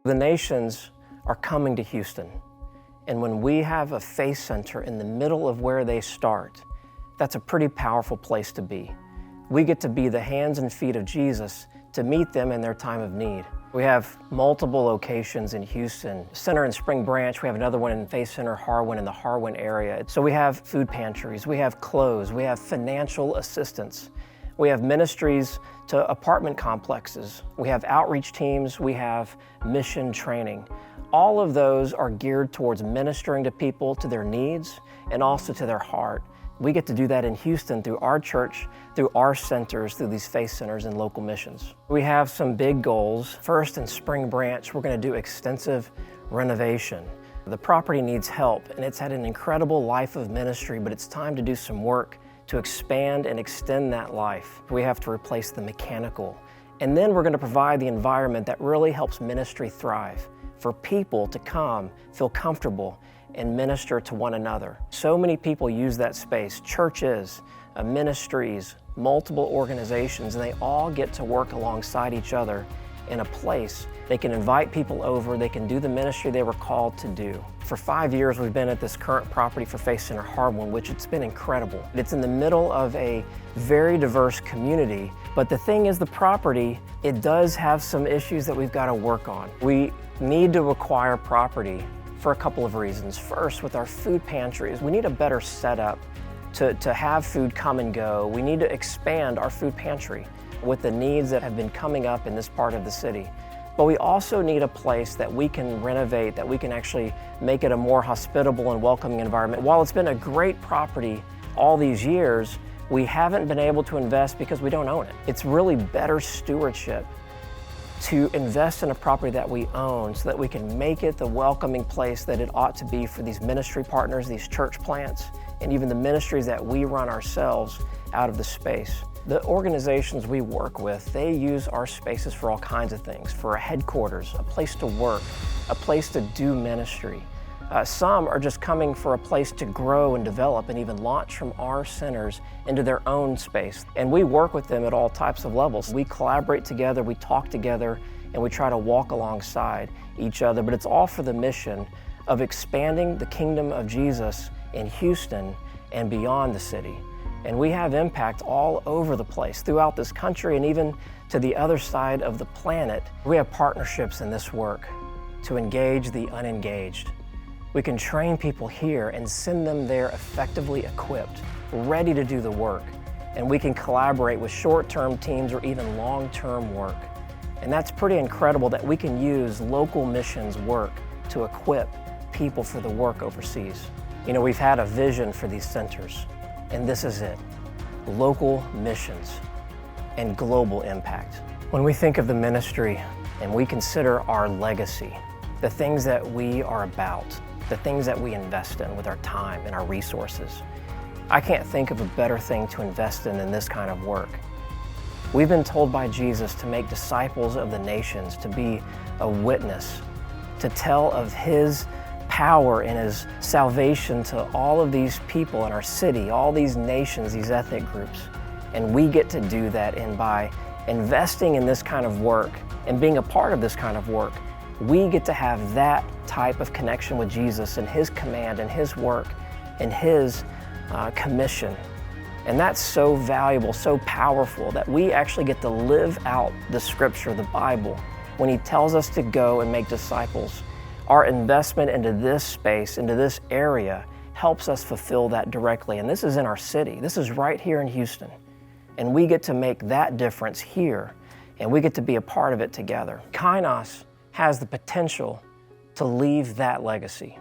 The nations are coming to Houston, and when we have a faith center in the middle of where they start, that's a pretty powerful place to be. We get to be the hands and feet of Jesus to meet them in their time of need. We have multiple locations in Houston. Center in Spring Branch, we have another one in Faith Center Harwin in the Harwin-area. So we have food pantries, we have clothes, we have financial assistance. We have ministries to apartment complexes. We have outreach teams, we have mission training. All of those are geared towards ministering to people, to their needs, and also to their heart. We get to do that in Houston through our church, through our centers, through these faith centers and local missions. We have some big goals. First, in Spring Branch, we're going to do extensive renovation. The property needs help, and it's had an incredible life of ministry, but it's time to do some work to expand and extend that life. We have to replace the mechanical. And then we're going to provide the environment that really helps ministry thrive, for people to come, feel comfortable, and minister to one another. So many people use that space, churches, ministries, multiple organizations, and they all get to work alongside each other in a place. They can invite people over, they can do the ministry they were called to do. For 5 years, we've been at this current property for Faith Center Harwin, which it's been incredible. It's in the middle of a very diverse community, but the thing is, the property, it does have some issues that we've got to work on. We need to acquire property for a couple of reasons. First, with our food pantries, we need a better setup to have food come and go. We need to expand our food pantry with the needs that have been coming up in this part of the city. But we also need a place that we can renovate, that we can actually make it a more hospitable and welcoming environment. While it's been a great property all these years, we haven't been able to invest because we don't own it. It's really better stewardship to invest in a property that we own so that we can make it the welcoming place that it ought to be for these ministry partners, these church plants, and even the ministries that we run ourselves out of the space. The organizations we work with, they use our spaces for all kinds of things, for a headquarters, a place to work, a place to do ministry. Some are just coming for a place to grow and develop and even launch from our centers into their own space. And we work with them at all types of levels. We collaborate together, we talk together, and we try to walk alongside each other. But it's all for the mission of expanding the kingdom of Jesus in Houston and beyond the city. And we have impact all over the place, throughout this country and even to the other side of the planet. We have partnerships in this work to engage the unengaged. We can train people here and send them there effectively equipped, ready to do the work. And we can collaborate with short-term teams or even long-term work. And that's pretty incredible that we can use local missions work to equip people for the work overseas. You know, we've had a vision for these centers, and this is it: local missions and global impact. When we think of the ministry and we consider our legacy, the things that we are about, the things that we invest in with our time and our resources, I can't think of a better thing to invest in than this kind of work. We've been told by Jesus to make disciples of the nations, to be a witness, to tell of His power and His salvation to all of these people in our city, all these nations, these ethnic groups. And we get to do that, and by investing in this kind of work and being a part of this kind of work, we get to have that type of connection with Jesus and His command and His work and His commission. And that's so valuable, so powerful, that we actually get to live out the Scripture, the Bible, when He tells us to go and make disciples. Our investment into this space, into this area, helps us fulfill that directly. And this is in our city. This is right here in Houston. And we get to make that difference here, and we get to be a part of it together. Kainos has the potential to leave that legacy.